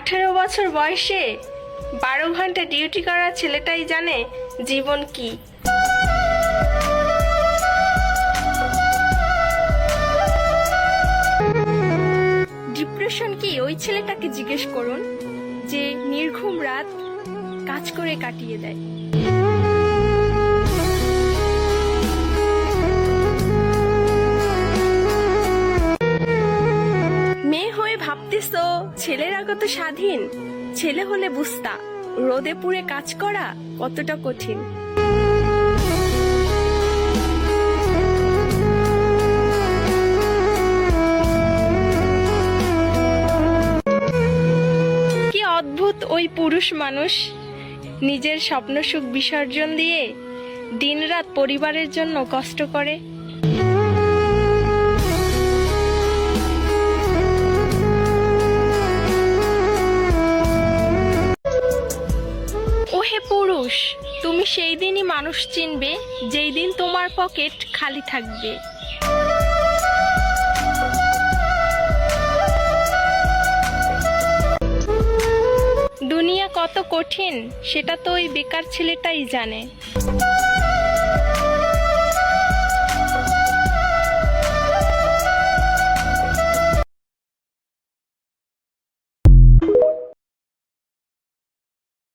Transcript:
18 বছর বয়সে 12 ঘন্টা ডিউটি করা ছেলেটাই জানে জীবন কি। ডিপ্রেশন কি ওই ছেলেটাকে জিজ্ঞেস করুন যে নির্ঘুম রাত কাজ করে কাটিয়ে দেয়। মেয়ে হয়ে ভাবতেছো ছেলেরা কত স্বাধীন, ছেলে হলে বুঝতা রোদে পুড়ে কাজ করা কতটা কঠিন। কি অদ্ভুত ওই পুরুষ মানুষ, নিজের স্বপ্ন সুখ বিসর্জন দিয়ে দিনরাত পরিবারের জন্য কষ্ট করে। ওহে পুরুষ, তুমি সেই দিনই মানুষ চিনবে যেই দিন তোমার পকেট খালি থাকবে। দুনিয়া কত কঠিন সেটা তো ওই বেকার ছেলেটাই জানে।